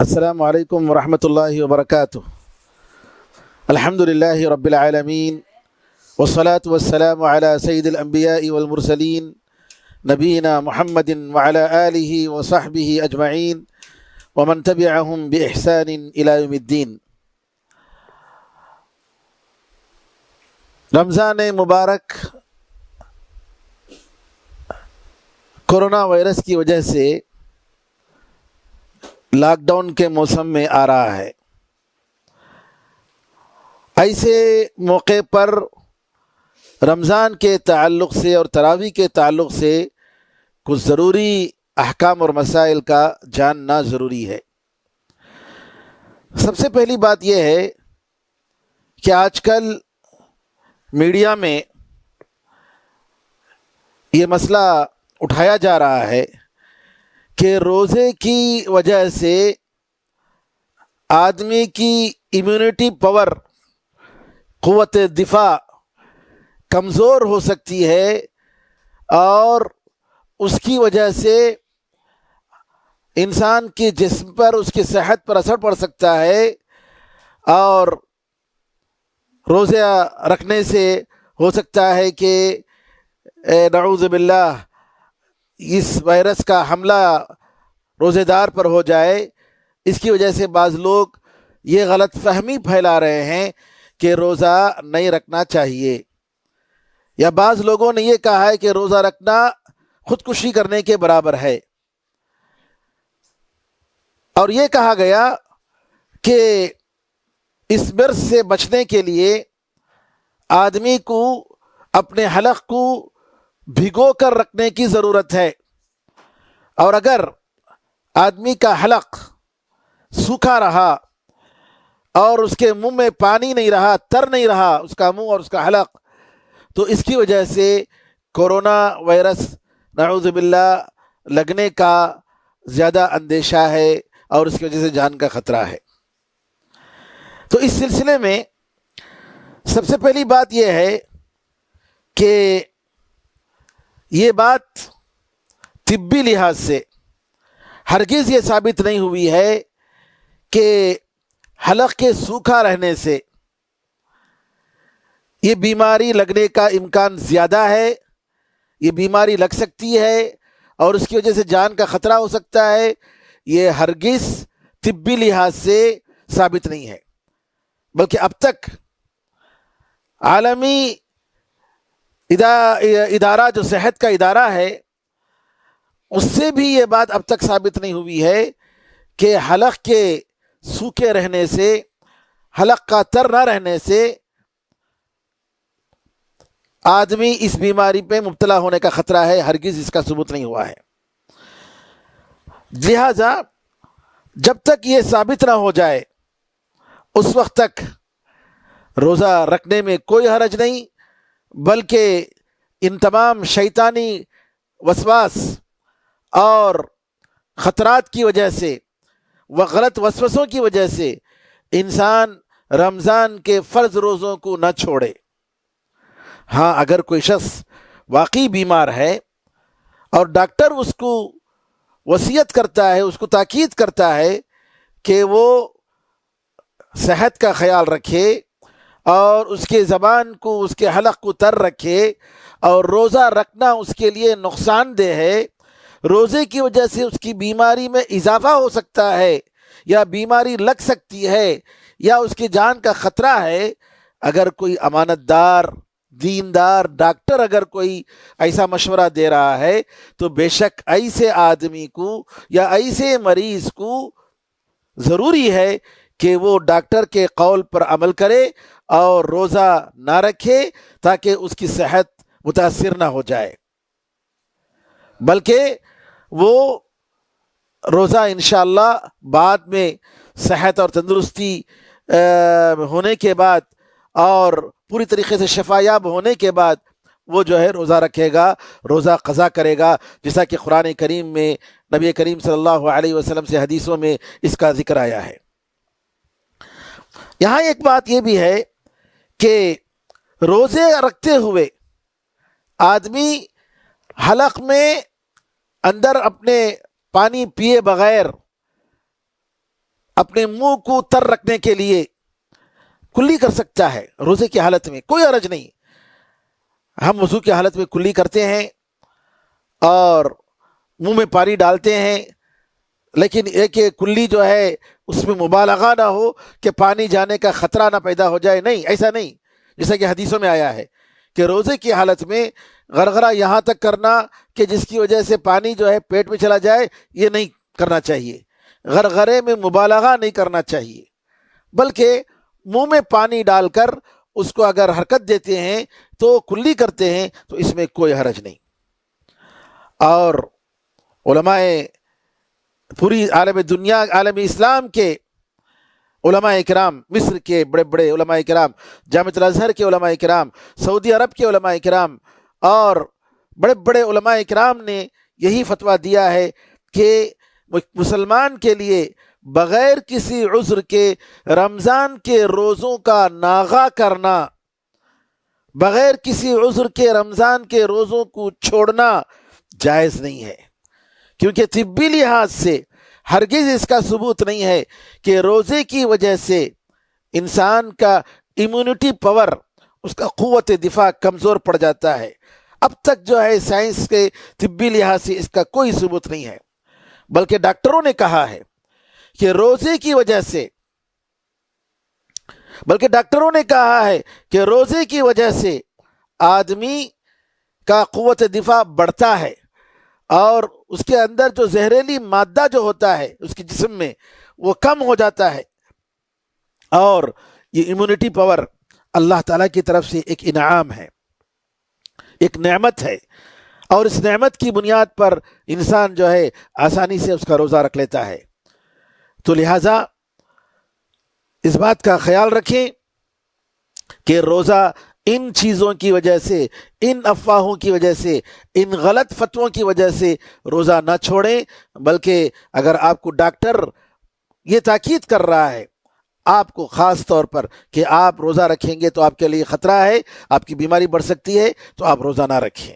السلام علیکم ورحمۃ اللہ وبرکاتہ۔ الحمد للہ رب العالمین والصلاة والسلام علی سید الانبیاء والمرسلین نبینا محمد وعلی آلہ وصحبہ اجمعین ومن تبعہم بإحسان الی یوم الدین۔ رمضان مبارک کورونا وائرس کی وجہ سے لاک ڈاؤن کے موسم میں آ رہا ہے۔ ایسے موقع پر رمضان کے تعلق سے اور تراویح کے تعلق سے کچھ ضروری احکام اور مسائل کا جاننا ضروری ہے۔ سب سے پہلی بات یہ ہے کہ آج کل میڈیا میں یہ مسئلہ اٹھایا جا رہا ہے کہ روزے کی وجہ سے آدمی کی امیونٹی پاور، قوت دفاع کمزور ہو سکتی ہے اور اس کی وجہ سے انسان کے جسم پر، اس کی صحت پر اثر پڑ سکتا ہے، اور روزہ رکھنے سے ہو سکتا ہے کہ نعوذ باللہ اس وائرس کا حملہ روزے دار پر ہو جائے۔ اس کی وجہ سے بعض لوگ یہ غلط فہمی پھیلا رہے ہیں کہ روزہ نہیں رکھنا چاہیے، یا بعض لوگوں نے یہ کہا ہے کہ روزہ رکھنا خودکشی کرنے کے برابر ہے، اور یہ کہا گیا کہ اس مرض سے بچنے کے لیے آدمی کو اپنے حلق کو بھگو کر رکھنے کی ضرورت ہے، اور اگر آدمی کا حلق سوکھا رہا اور اس کے منہ میں پانی نہیں رہا، تر نہیں رہا اس کا منہ اور اس کا حلق، تو اس کی وجہ سے کورونا وائرس نعوذ باللہ لگنے کا زیادہ اندیشہ ہے اور اس کی وجہ سے جان کا خطرہ ہے۔ تو اس سلسلے میں سب سے پہلی بات یہ ہے کہ یہ بات طبی لحاظ سے ہرگز یہ ثابت نہیں ہوئی ہے کہ حلق کے سوکھا رہنے سے یہ بیماری لگنے کا امکان زیادہ ہے، یہ بیماری لگ سکتی ہے اور اس کی وجہ سے جان کا خطرہ ہو سکتا ہے، یہ ہرگز طبی لحاظ سے ثابت نہیں ہے، بلکہ اب تک عالمی ادارہ جو صحت کا ادارہ ہے اس سے بھی یہ بات اب تک ثابت نہیں ہوئی ہے کہ حلق کے سوکھے رہنے سے، حلق کا تر نہ رہنے سے آدمی اس بیماری پہ مبتلا ہونے کا خطرہ ہے، ہرگز اس کا ثبوت نہیں ہوا ہے۔ لہذا جب تک یہ ثابت نہ ہو جائے اس وقت تک روزہ رکھنے میں کوئی حرج نہیں، بلکہ ان تمام شیطانی وسواس اور خطرات کی وجہ سے و غلط وسوسوں کی وجہ سے انسان رمضان کے فرض روزوں کو نہ چھوڑے۔ ہاں، اگر کوئی شخص واقعی بیمار ہے اور ڈاکٹر اس کو وصیت کرتا ہے، اس کو تاکید کرتا ہے کہ وہ صحت کا خیال رکھے اور اس کے زبان کو، اس کے حلق کو تر رکھے، اور روزہ رکھنا اس کے لیے نقصان دہ ہے، روزے کی وجہ سے اس کی بیماری میں اضافہ ہو سکتا ہے یا بیماری لگ سکتی ہے یا اس کی جان کا خطرہ ہے، اگر کوئی امانت دار، دیندار ڈاکٹر اگر کوئی ایسا مشورہ دے رہا ہے تو بے شک ایسے آدمی کو یا ایسے مریض کو ضروری ہے کہ وہ ڈاکٹر کے قول پر عمل کرے اور روزہ نہ رکھے تاکہ اس کی صحت متاثر نہ ہو جائے، بلکہ وہ روزہ انشاءاللہ بعد میں صحت اور تندرستی ہونے کے بعد اور پوری طریقے سے شفا یاب ہونے کے بعد وہ جو ہے روزہ رکھے گا، روزہ قضا کرے گا، جیسا کہ قرآن کریم میں نبی کریم صلی اللہ علیہ وسلم سے حدیثوں میں اس کا ذکر آیا ہے۔ یہاں ایک بات یہ بھی ہے کہ روزے رکھتے ہوئے آدمی حلق میں اندر اپنے پانی پیے بغیر اپنے منہ کو تر رکھنے کے لیے کلی کر سکتا ہے روزے کی حالت میں، کوئی حرج نہیں۔ ہم وضو کی حالت میں کلی کرتے ہیں اور منہ میں پانی ڈالتے ہیں، لیکن ایک کلی جو ہے اس میں مبالغہ نہ ہو کہ پانی جانے کا خطرہ نہ پیدا ہو جائے، نہیں، ایسا نہیں۔ جیسا کہ حدیثوں میں آیا ہے کہ روزے کی حالت میں غرغرہ یہاں تک کرنا کہ جس کی وجہ سے پانی جو ہے پیٹ میں چلا جائے، یہ نہیں کرنا چاہیے۔ غرغرے میں مبالغہ نہیں کرنا چاہیے، بلکہ منہ میں پانی ڈال کر اس کو اگر حرکت دیتے ہیں تو کلی کرتے ہیں تو اس میں کوئی حرج نہیں۔ اور علماء پوری عالم دنیا، عالم اسلام کے علماء کرام، مصر کے بڑے بڑے علماء کرام، جامعۃ الازہر کے علماء کرام، سعودی عرب کے علماء کرام اور بڑے بڑے علماء کرام نے یہی فتویٰ دیا ہے کہ مسلمان کے لیے بغیر کسی عذر کے رمضان کے روزوں کا ناغہ کرنا، بغیر کسی عذر کے رمضان کے روزوں کو چھوڑنا جائز نہیں ہے، کیونکہ طبی لحاظ سے ہرگز اس کا ثبوت نہیں ہے کہ روزے کی وجہ سے انسان کا امیونٹی پاور، اس کا قوت دفاع کمزور پڑ جاتا ہے۔ اب تک جو ہے سائنس کے طبی لحاظ سے اس کا کوئی ثبوت نہیں ہے، بلکہ ڈاکٹروں نے کہا ہے کہ روزے کی وجہ سے آدمی کا قوت دفاع بڑھتا ہے اور اس کے اندر جو زہریلی مادہ جو ہوتا ہے اس کے جسم میں وہ کم ہو جاتا ہے، اور یہ امیونٹی پاور اللہ تعالیٰ کی طرف سے ایک انعام ہے، ایک نعمت ہے، اور اس نعمت کی بنیاد پر انسان جو ہے آسانی سے اس کا روزہ رکھ لیتا ہے۔ تو لہٰذا اس بات کا خیال رکھیں کہ روزہ ان چیزوں کی وجہ سے، ان افواہوں کی وجہ سے، ان غلط فتووں کی وجہ سے روزہ نہ چھوڑیں، بلکہ اگر آپ کو ڈاکٹر یہ تاکید کر رہا ہے آپ کو خاص طور پر کہ آپ روزہ رکھیں گے تو آپ کے لیے خطرہ ہے، آپ کی بیماری بڑھ سکتی ہے، تو آپ روزہ نہ رکھیں۔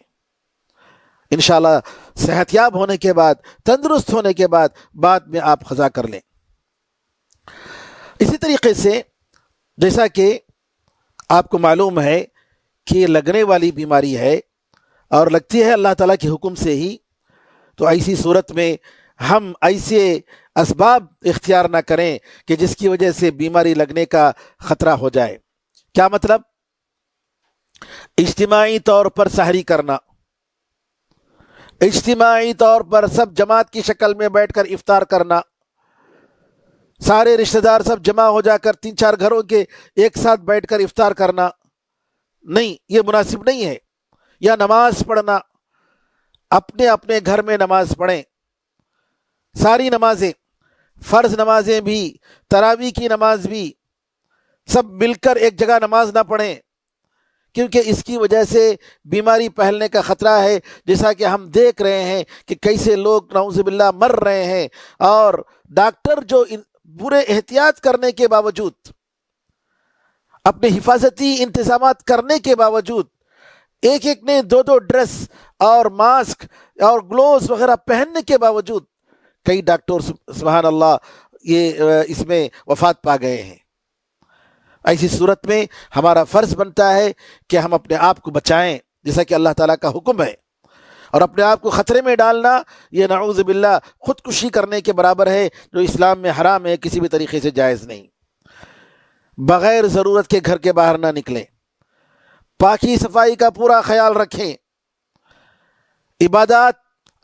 انشاءاللہ صحت یاب ہونے کے بعد، تندرست ہونے کے بعد میں آپ قضا کر لیں۔ اسی طریقے سے جیسا کہ آپ کو معلوم ہے کہ یہ لگنے والی بیماری ہے اور لگتی ہے اللہ تعالیٰ کے حکم سے ہی، تو ایسی صورت میں ہم ایسے اسباب اختیار نہ کریں کہ جس کی وجہ سے بیماری لگنے کا خطرہ ہو جائے۔ کیا مطلب؟ اجتماعی طور پر سحری کرنا، اجتماعی طور پر سب جماعت کی شکل میں بیٹھ کر افطار کرنا، سارے رشتہ دار سب جمع ہو جا کر 3-4 گھروں کے ایک ساتھ بیٹھ کر افطار کرنا، نہیں، یہ مناسب نہیں ہے۔ یا نماز پڑھنا، اپنے اپنے گھر میں نماز پڑھیں، ساری نمازیں، فرض نمازیں بھی، تراویح کی نماز بھی، سب مل کر ایک جگہ نماز نہ پڑھیں، کیونکہ اس کی وجہ سے بیماری پھیلنے کا خطرہ ہے، جیسا کہ ہم دیکھ رہے ہیں کہ کیسے لوگ نعوذ باللہ مر رہے ہیں، اور ڈاکٹر جو پورے احتیاط کرنے کے باوجود، اپنے حفاظتی انتظامات کرنے کے باوجود، ایک ایک نے 2 ڈریس اور ماسک اور گلوز وغیرہ پہننے کے باوجود کئی ڈاکٹر سبحان اللہ یہ اس میں وفات پا گئے ہیں۔ ایسی صورت میں ہمارا فرض بنتا ہے کہ ہم اپنے آپ کو بچائیں، جیسا کہ اللہ تعالیٰ کا حکم ہے، اور اپنے آپ کو خطرے میں ڈالنا یہ نعوذ باللہ خودکشی کرنے کے برابر ہے، جو اسلام میں حرام ہے، کسی بھی طریقے سے جائز نہیں۔ بغیر ضرورت کے گھر کے باہر نہ نکلیں، پاکی صفائی کا پورا خیال رکھیں، عبادات،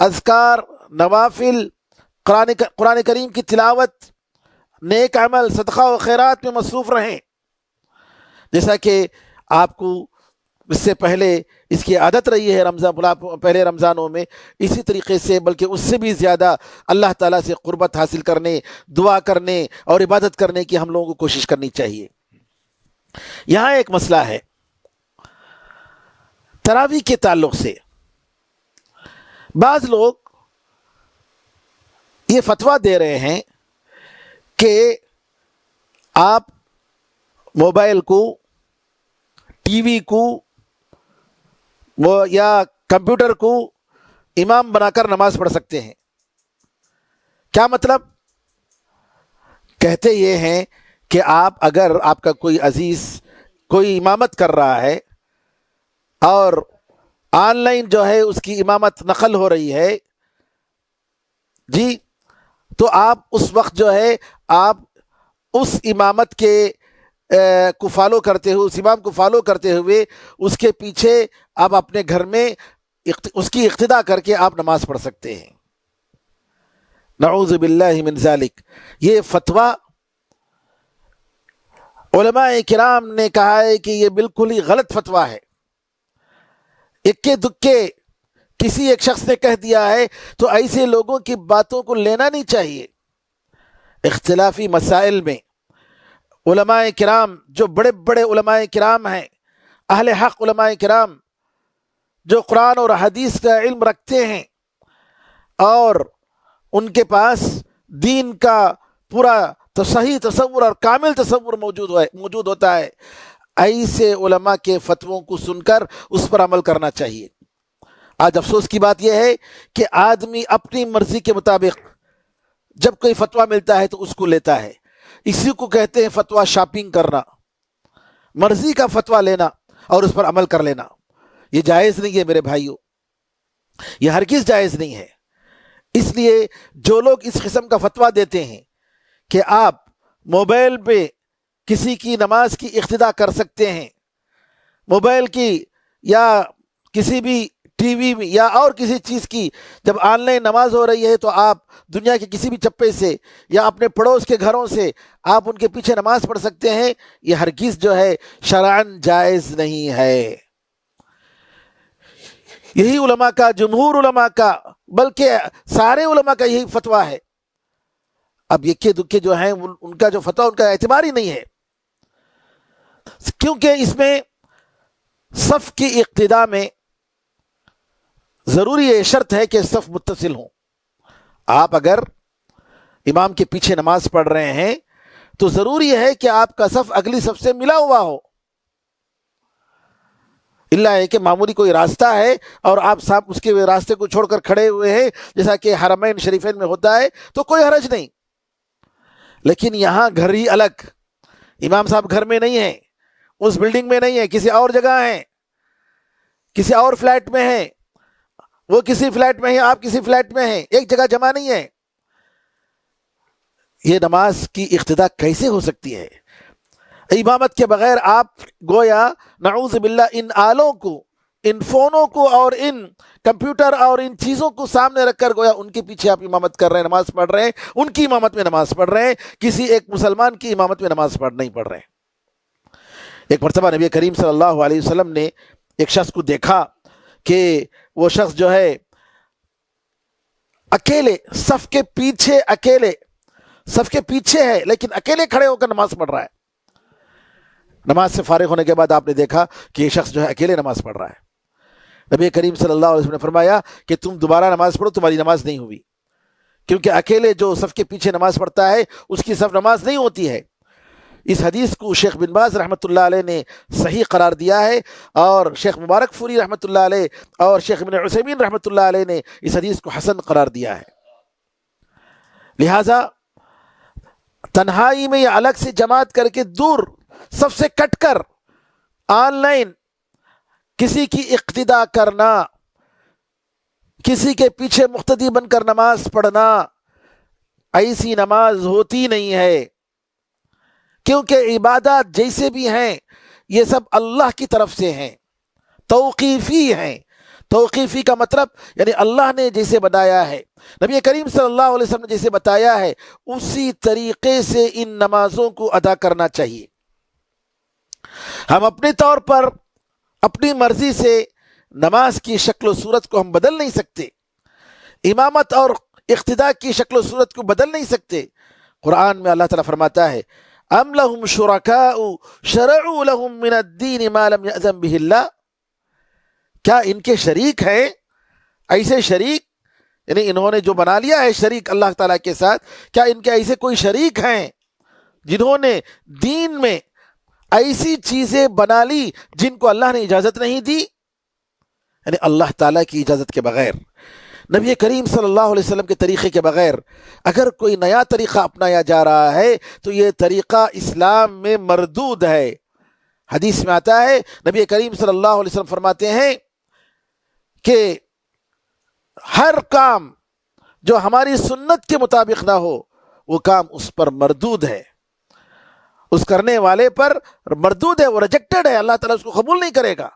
اذکار، نوافل، قرآن کریم کی تلاوت، نیک عمل، صدقہ و خیرات میں مصروف رہیں، جیسا کہ آپ کو اس سے پہلے اس کی عادت رہی ہے پہلے رمضانوں میں، اسی طریقے سے بلکہ اس سے بھی زیادہ اللہ تعالیٰ سے قربت حاصل کرنے، دعا کرنے اور عبادت کرنے کی ہم لوگوں کو کوشش کرنی چاہیے۔ یہاں ایک مسئلہ ہے تراویح کے تعلق سے، بعض لوگ یہ فتویٰ دے رہے ہیں کہ آپ موبائل کو، ٹی وی کو یا کمپیوٹر کو امام بنا کر نماز پڑھ سکتے ہیں۔ کیا مطلب؟ کہتے یہ ہیں کہ آپ اگر آپ کا کوئی عزیز کوئی امامت کر رہا ہے اور آن لائن جو ہے اس کی امامت نقل ہو رہی ہے جی، تو آپ اس وقت جو ہے آپ اس امامت کے کو فالو کرتے ہوئے، اس امام کو فالو کرتے ہوئے اس کے پیچھے آپ اپنے گھر میں اس کی اقتدا کر کے آپ نماز پڑھ سکتے ہیں۔ نعوذ باللہ من ذالک، یہ فتویٰ علماء کرام نے کہا ہے کہ یہ بالکل ہی غلط فتویٰ ہے۔ اکے دکے کسی ایک شخص نے کہہ دیا ہے تو ایسے لوگوں کی باتوں کو لینا نہیں چاہیے۔ اختلافی مسائل میں علماء کرام، جو بڑے بڑے علماء کرام ہیں، اہل حق علماء کرام، جو قرآن اور حدیث کا علم رکھتے ہیں اور ان کے پاس دین کا پورا صحیح تصور اور کامل تصور موجود ہوتا ہے، ایسے علماء کے فتووں کو سن کر اس پر عمل کرنا چاہیے۔ آج افسوس کی بات یہ ہے کہ آدمی اپنی مرضی کے مطابق جب کوئی فتویٰ ملتا ہے تو اس کو لیتا ہے۔ اسی کو کہتے ہیں فتویٰ شاپنگ کرنا، مرضی کا فتویٰ لینا اور اس پر عمل کر لینا۔ یہ جائز نہیں ہے میرے بھائیوں، یہ ہرگز جائز نہیں ہے۔ اس لیے جو لوگ اس قسم کا فتویٰ دیتے ہیں کہ آپ موبائل پہ کسی کی نماز کی اقتدا کر سکتے ہیں، موبائل کی یا کسی بھی ٹی وی میں یا اور کسی چیز کی جب آن لائن نماز ہو رہی ہے تو آپ دنیا کے کسی بھی چپے سے یا اپنے پڑوس کے گھروں سے آپ ان کے پیچھے نماز پڑھ سکتے ہیں، یہ ہرگز جو ہے شرعاً جائز نہیں ہے۔ یہی علماء کا، جمہور علماء کا، بلکہ سارے علماء کا یہی فتویٰ ہے۔ اب یکے دکے جو ہیں ان کا جو فتویٰ ان کا اعتبار ہی نہیں ہے، کیونکہ اس میں صف کی اقتدا میں ضروری یہ شرط ہے کہ صف متصل ہوں۔ آپ اگر امام کے پیچھے نماز پڑھ رہے ہیں تو ضروری ہے کہ آپ کا صف اگلی صف سے ملا ہوا ہو۔ اللہ ہے کہ معمولی کوئی راستہ ہے اور آپ صاحب اس کے راستے کو چھوڑ کر کھڑے ہوئے ہیں، جیسا کہ حرمین شریفین میں ہوتا ہے، تو کوئی حرج نہیں۔ لیکن یہاں گھر ہی الگ، امام صاحب گھر میں نہیں ہیں، اس بلڈنگ میں نہیں ہیں، کسی اور جگہ ہیں، کسی اور فلیٹ میں ہیں، وہ کسی فلیٹ میں ہیں، آپ کسی فلیٹ میں ہیں، ایک جگہ جمع نہیں ہے۔ یہ نماز کی اقتدا کیسے ہو سکتی ہے؟ امامت کے بغیر آپ گویا نعوذ باللہ ان آلوں کو، ان فونوں کو اور ان کمپیوٹر اور ان چیزوں کو سامنے رکھ کر گویا ان کے پیچھے آپ امامت کر رہے ہیں، نماز پڑھ رہے ہیں، ان کی امامت میں نماز پڑھ رہے ہیں، کسی ایک مسلمان کی امامت میں نماز نہیں پڑھ رہے ہیں۔ ایک مرتبہ نبی کریم صلی اللہ علیہ وسلم نے ایک شخص کو دیکھا کہ وہ شخص جو ہے اکیلے صف کے پیچھے ہے لیکن اکیلے کھڑے ہو کر نماز پڑھ رہا ہے۔ نماز سے فارغ ہونے کے بعد آپ نے دیکھا کہ یہ شخص جو ہے اکیلے نماز پڑھ رہا ہے۔ نبی کریم صلی اللہ علیہ وسلم نے فرمایا کہ تم دوبارہ نماز پڑھو، تمہاری نماز نہیں ہوئی، کیونکہ اکیلے جو صف کے پیچھے نماز پڑھتا ہے اس کی صف نماز نہیں ہوتی ہے۔ اس حدیث کو شیخ بن باز رحمۃ اللہ علیہ نے صحیح قرار دیا ہے، اور شیخ مبارک فوری رحمۃ اللہ علیہ اور شیخ ابن عثیمین رحمۃ اللہ علیہ نے اس حدیث کو حسن قرار دیا ہے۔ لہٰذا تنہائی میں یا الگ سے جماعت کر کے دور صف سے کٹ کر آن لائن کسی کی اقتدا کرنا، کسی کے پیچھے مقتدی بن کر نماز پڑھنا، ایسی نماز ہوتی نہیں ہے، کیونکہ عبادات جیسے بھی ہیں یہ سب اللہ کی طرف سے ہیں، توقیفی ہیں۔ توقیفی کا مطلب یعنی اللہ نے جیسے بتایا ہے، نبی کریم صلی اللہ علیہ وسلم نے جیسے بتایا ہے، اسی طریقے سے ان نمازوں کو ادا کرنا چاہیے۔ ہم اپنے طور پر اپنی مرضی سے نماز کی شکل و صورت کو ہم بدل نہیں سکتے، امامت اور اقتداء کی شکل و صورت کو بدل نہیں سکتے۔ قرآن میں اللہ تعالیٰ فرماتا ہے ام لہم شرکاء شرعوا لہم من الدین ما لم یأذن بہ اللہ، کیا ان کے شریک ہیں؟ ایسے شریک یعنی انہوں نے جو بنا لیا ہے شریک اللہ تعالیٰ کے ساتھ، کیا ان کے ایسے کوئی شریک ہیں جنہوں نے دین میں ایسی چیزیں بنا لی جن کو اللہ نے اجازت نہیں دی؟ یعنی اللہ تعالیٰ کی اجازت کے بغیر۔ نبی کریم صلی اللہ علیہ وسلم کے طریقے کے بغیر اگر کوئی نیا طریقہ اپنایا جا رہا ہے تو یہ طریقہ اسلام میں مردود ہے۔ حدیث میں آتا ہے، نبی کریم صلی اللہ علیہ وسلم فرماتے ہیں کہ ہر کام جو ہماری سنت کے مطابق نہ ہو وہ کام اس پر مردود ہے، اس کرنے والے پر مردود ہے، وہ ریجیکٹڈ ہے، اللہ تعالیٰ اس کو قبول نہیں کرے گا۔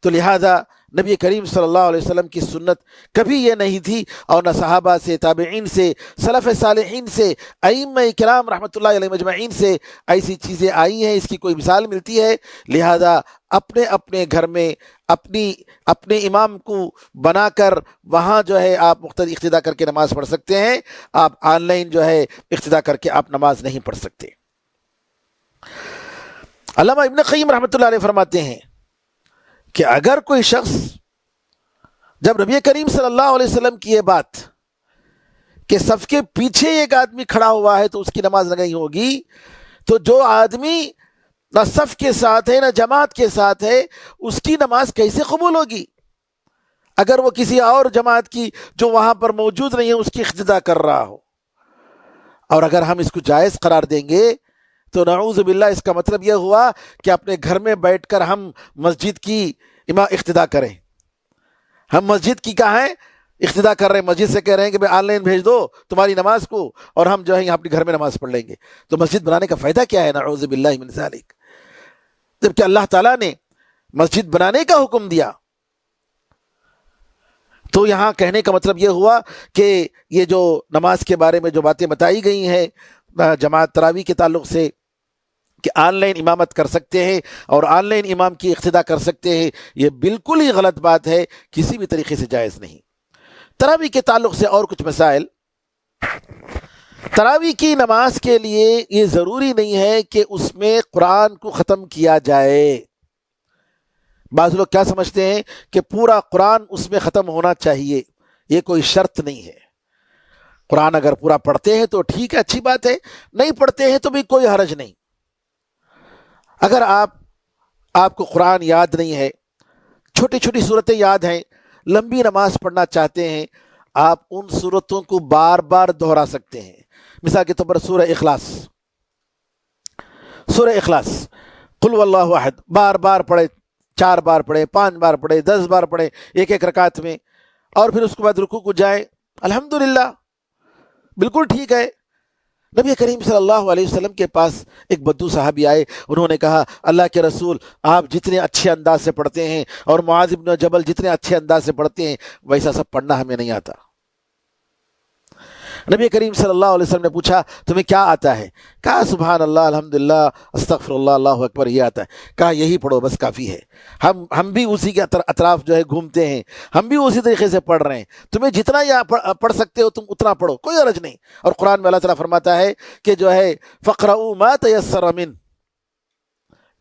تو لہذا نبی کریم صلی اللہ علیہ وسلم کی سنت کبھی یہ نہیں تھی، اور نہ صحابہ سے، تابعین سے، سلف صالحین سے، ائمہ کرام رحمۃ اللہ علیہ مجمعین سے ایسی چیزیں آئی ہیں، اس کی کوئی مثال ملتی ہے۔ لہذا اپنے اپنے گھر میں اپنے امام کو بنا کر وہاں جو ہے آپ مقتدی اقتداء کر کے نماز پڑھ سکتے ہیں، آپ آن لائن جو ہے اقتداء کر کے آپ نماز نہیں پڑھ سکتے۔ علامہ ابن قیم رحمۃ اللہ علیہ فرماتے ہیں کہ اگر کوئی شخص، جب نبی کریم صلی اللہ علیہ وسلم کی یہ بات کہ صف کے پیچھے ایک آدمی کھڑا ہوا ہے تو اس کی نماز نہیں ہوگی، تو جو آدمی نہ صف کے ساتھ ہے نہ جماعت کے ساتھ ہے اس کی نماز کیسے قبول ہوگی؟ اگر وہ کسی اور جماعت کی جو وہاں پر موجود نہیں ہے اس کی اقتداء کر رہا ہو، اور اگر ہم اس کو جائز قرار دیں گے تو نعوذ باللہ اس کا مطلب یہ ہوا کہ اپنے گھر میں بیٹھ کر ہم مسجد کی اقتداء کریں۔ ہم مسجد کی کہاں ہے اقتداء کر رہے ہیں، مسجد سے کہہ رہے ہیں کہ آن لائن بھیج دو تمہاری نماز کو، اور ہم جو ہے یہاں اپنے گھر میں نماز پڑھ لیں گے۔ تو مسجد بنانے کا فائدہ کیا ہے؟ نعوذ باللہ من ذالک، جبکہ اللہ تعالیٰ نے مسجد بنانے کا حکم دیا۔ تو یہاں کہنے کا مطلب یہ ہوا کہ یہ جو نماز کے بارے میں جو باتیں بتائی گئی ہیں جماعت تراویح کے تعلق سے کہ آن لائن امامت کر سکتے ہیں اور آن لائن امام کی اقتداء کر سکتے ہیں، یہ بالکل ہی غلط بات ہے، کسی بھی طریقے سے جائز نہیں۔ تراویح کے تعلق سے اور کچھ مسائل۔ تراویح کی نماز کے لیے یہ ضروری نہیں ہے کہ اس میں قرآن کو ختم کیا جائے۔ بعض لوگ کیا سمجھتے ہیں کہ پورا قرآن اس میں ختم ہونا چاہیے، یہ کوئی شرط نہیں ہے۔ قرآن اگر پورا پڑھتے ہیں تو ٹھیک ہے، اچھی بات ہے، نہیں پڑھتے ہیں تو بھی کوئی حرج نہیں۔ اگر آپ کو قرآن یاد نہیں ہے، چھوٹی چھوٹی صورتیں یاد ہیں، لمبی نماز پڑھنا چاہتے ہیں، آپ ان صورتوں کو بار بار دہرا سکتے ہیں۔ مثال کے طور پر سورہ اخلاص قل هو اللہ احد بار بار پڑھے، 4 بار پڑھے، 5 بار پڑھے، 10 بار پڑھے ایک رکعت میں، اور پھر اس کے بعد رکوع کو جائیں، الحمدللہ، بالکل ٹھیک ہے۔ نبی کریم صلی اللہ علیہ وسلم کے پاس ایک بدو صحابی آئے، انہوں نے کہا اللہ کے رسول آپ جتنے اچھے انداز سے پڑھتے ہیں اور معاذ بن جبل جتنے اچھے انداز سے پڑھتے ہیں ویسا سب پڑھنا ہمیں نہیں آتا۔ نبی کریم صلی اللہ علیہ وسلم نے پوچھا تمہیں کیا آتا ہے؟ کہا سبحان اللہ، الحمدللہ، استغفر اللہ، اللہ اکبر، یہ آتا ہے۔ کہا یہی پڑھو بس کافی ہے، ہم بھی اسی کے اطراف جو ہے گھومتے ہیں، ہم بھی اسی طریقے سے پڑھ رہے ہیں، تمہیں جتنا یہ پڑھ سکتے ہو تم اتنا پڑھو، کوئی حرج نہیں۔ اور قرآن میں اللہ تعالیٰ فرماتا ہے کہ جو ہے فَقْرَؤُوا مَا تَيَسَّرَ مِنْ،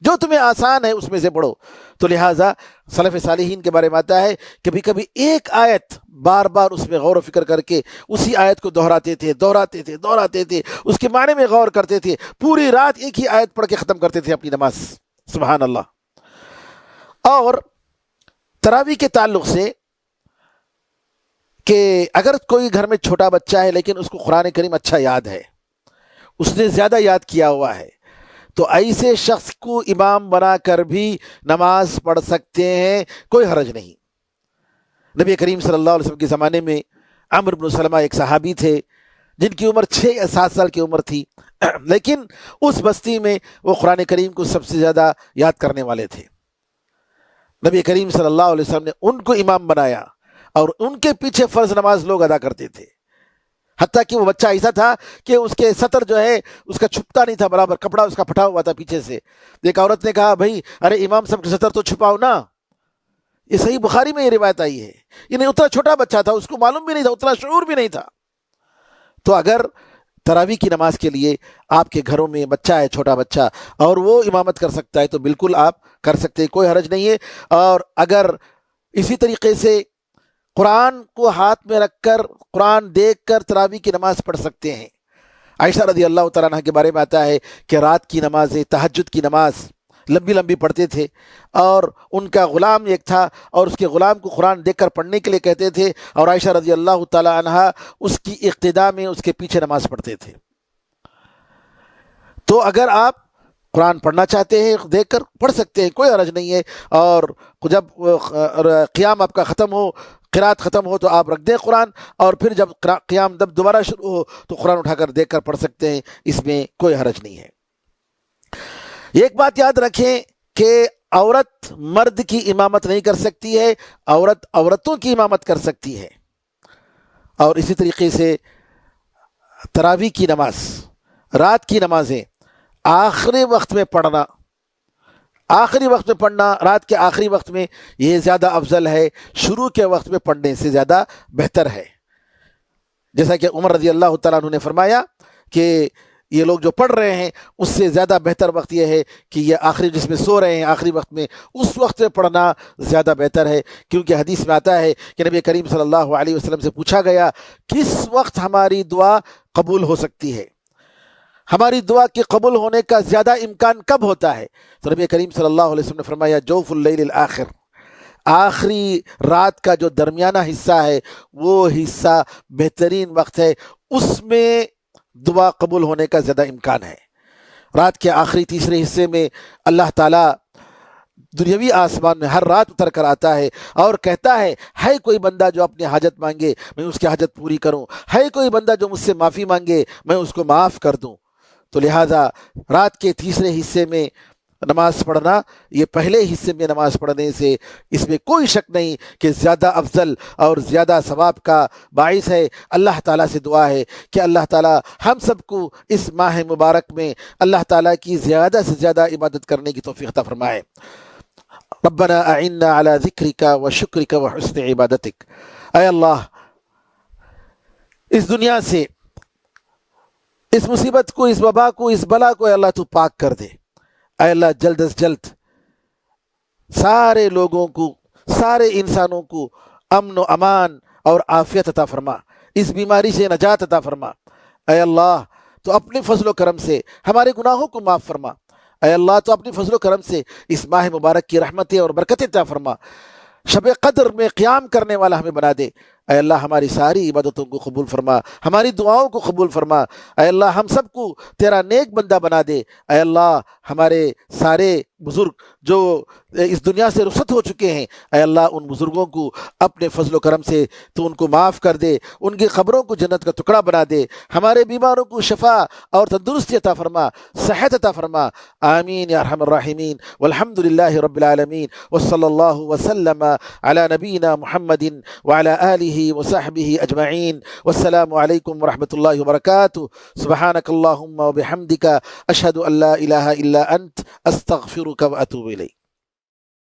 جو تمہیں آسان ہے اس میں سے پڑھو۔ تو لہٰذا سلف صالحین کے بارے میں آتا ہے کبھی کبھی ایک آیت بار بار اس میں غور و فکر کر کے اسی آیت کو دہراتے تھے، اس کے معنی میں غور کرتے تھے، پوری رات ایک ہی آیت پڑھ کے ختم کرتے تھے اپنی نماز، سبحان اللہ۔ اور تراویح کے تعلق سے کہ اگر کوئی گھر میں چھوٹا بچہ ہے لیکن اس کو قرآن کریم اچھا یاد ہے، اس نے زیادہ یاد کیا ہوا ہے، تو ایسے شخص کو امام بنا کر بھی نماز پڑھ سکتے ہیں، کوئی حرج نہیں۔ نبی کریم صلی اللہ علیہ وسلم کے زمانے میں عمرو بن سلمہ ایک صحابی تھے جن کی عمر 6 یا 7 سال کی عمر تھی، لیکن اس بستی میں وہ قرآن کریم کو سب سے زیادہ یاد کرنے والے تھے۔ نبی کریم صلی اللہ علیہ وسلم نے ان کو امام بنایا اور ان کے پیچھے فرض نماز لوگ ادا کرتے تھے، حتیٰ کہ وہ بچہ ایسا تھا کہ اس کے سطر جو ہے اس کا چھپتا نہیں تھا برابر، کپڑا اس کا پھٹا ہوا تھا پیچھے سے۔ ایک عورت نے کہا بھائی ارے امام صاحب کے سطر تو چھپاؤ نا، یہ صحیح بخاری میں یہ روایت آئی ہے۔ یعنی اتنا چھوٹا بچہ تھا، اس کو معلوم بھی نہیں تھا، اتنا شعور بھی نہیں تھا۔ تو اگر تراویح کی نماز کے لیے آپ کے گھروں میں بچہ ہے، چھوٹا بچہ، اور وہ امامت کر سکتا ہے تو بالکل آپ کر سکتے ہیں، کوئی حرج نہیں ہے۔ اور اگر اسی طریقے سے قرآن کو ہاتھ میں رکھ کر قرآن دیکھ کر تراویح کی نماز پڑھ سکتے ہیں۔ عائشہ رضی اللہ تعالیٰ عنہ کے بارے میں آتا ہے کہ رات کی نماز، تہجد کی نماز لمبی لمبی پڑھتے تھے، اور ان کا غلام ایک تھا اور اس کے غلام کو قرآن دیکھ کر پڑھنے کے لیے کہتے تھے، اور عائشہ رضی اللہ تعالی عنہا اس کی اقتداء میں اس کے پیچھے نماز پڑھتے تھے۔ تو اگر آپ قرآن پڑھنا چاہتے ہیں دیکھ کر پڑھ سکتے ہیں، کوئی حرج نہیں ہے، اور جب قیام آپ کا ختم ہو، قرات ختم ہو، تو آپ رکھ دیں قرآن، اور پھر جب قیام دوبارہ شروع ہو تو قرآن اٹھا کر دیکھ کر پڑھ سکتے ہیں، اس میں کوئی حرج نہیں ہے۔ ایک بات یاد رکھیں کہ عورت مرد کی امامت نہیں کر سکتی ہے، عورت عورتوں کی امامت کر سکتی ہے۔ اور اسی طریقے سے تراویح کی نماز، رات کی نمازیں آخری وقت میں پڑھنا، آخری وقت میں پڑھنا، رات کے آخری وقت میں، یہ زیادہ افضل ہے، شروع کے وقت میں پڑھنے سے زیادہ بہتر ہے۔ جیسا کہ عمر رضی اللہ تعالیٰ عنہ نے فرمایا کہ یہ لوگ جو پڑھ رہے ہیں اس سے زیادہ بہتر وقت یہ ہے کہ یہ آخری جس میں سو رہے ہیں آخری وقت میں، اس وقت میں پڑھنا زیادہ بہتر ہے، کیونکہ حدیث میں آتا ہے کہ نبی کریم صلی اللہ علیہ وسلم سے پوچھا گیا کس وقت ہماری دعا قبول ہو سکتی ہے، ہماری دعا کے قبول ہونے کا زیادہ امکان کب ہوتا ہے؟ تو نبی کریم صلی اللہ علیہ وسلم نے فرمایا جوف اللیل الآخر، آخری رات کا جو درمیانہ حصہ ہے وہ حصہ بہترین وقت ہے، اس میں دعا قبول ہونے کا زیادہ امکان ہے۔ رات کے آخری تیسرے حصے میں اللہ تعالیٰ دنیاوی آسمان میں ہر رات اتر کر آتا ہے اور کہتا ہے کوئی بندہ جو اپنی حاجت مانگے میں اس کی حاجت پوری کروں، ہے کوئی بندہ جو مجھ سے معافی مانگے میں اس کو معاف کر دوں۔ تو لہٰذا رات کے تیسرے حصے میں نماز پڑھنا، یہ پہلے حصے میں نماز پڑھنے سے اس میں کوئی شک نہیں کہ زیادہ افضل اور زیادہ ثواب کا باعث ہے۔ اللہ تعالیٰ سے دعا ہے کہ اللہ تعالیٰ ہم سب کو اس ماہ مبارک میں اللہ تعالیٰ کی زیادہ سے زیادہ عبادت کرنے کی توفیق عطا فرمائے۔ ربنا اعنا على ذکرک و شکرک و حسن عبادتک، اے اللہ اس دنیا سے اس مصیبت کو، اس وبا کو، اس بلا کو اے اللہ تو پاک کر دے۔ اے اللہ جلد از جلد سارے لوگوں کو، سارے انسانوں کو امن و امان اور عافیت عطا فرما، اس بیماری سے نجات عطا فرما۔ اے اللہ تو اپنے فضل و کرم سے ہمارے گناہوں کو معاف فرما۔ اے اللہ تو اپنی فضل و کرم سے اس ماہ مبارک کی رحمتیں اور برکتیں عطا فرما، شب قدر میں قیام کرنے والا ہمیں بنا دے۔ اے اللہ ہماری ساری عبادتوں کو قبول فرما، ہماری دعاؤں کو قبول فرما۔ اے اللہ ہم سب کو تیرا نیک بندہ بنا دے۔ اے اللہ ہمارے سارے بزرگ جو اس دنیا سے رخصت ہو چکے ہیں، اے اللہ ان بزرگوں کو اپنے فضل و کرم سے تو ان کو معاف کر دے، ان کی قبروں کو جنت کا ٹکڑا بنا دے، ہمارے بیماروں کو شفا اور تندرستی عطا فرما، صحت عطا فرما۔ آمین یا ارحم الراحمین، والحمد للہ رب العالمین، وصلی اللہ وسلم علی نبینا محمد وعلی آلہ وصحبہ اجمعین، والسلام علیکم ورحمۃ اللہ وبرکاتہ۔ سبحانک اللہم وبحمدک، اشہد ان لا الہ الا انت، استغفرک واتوب الیک۔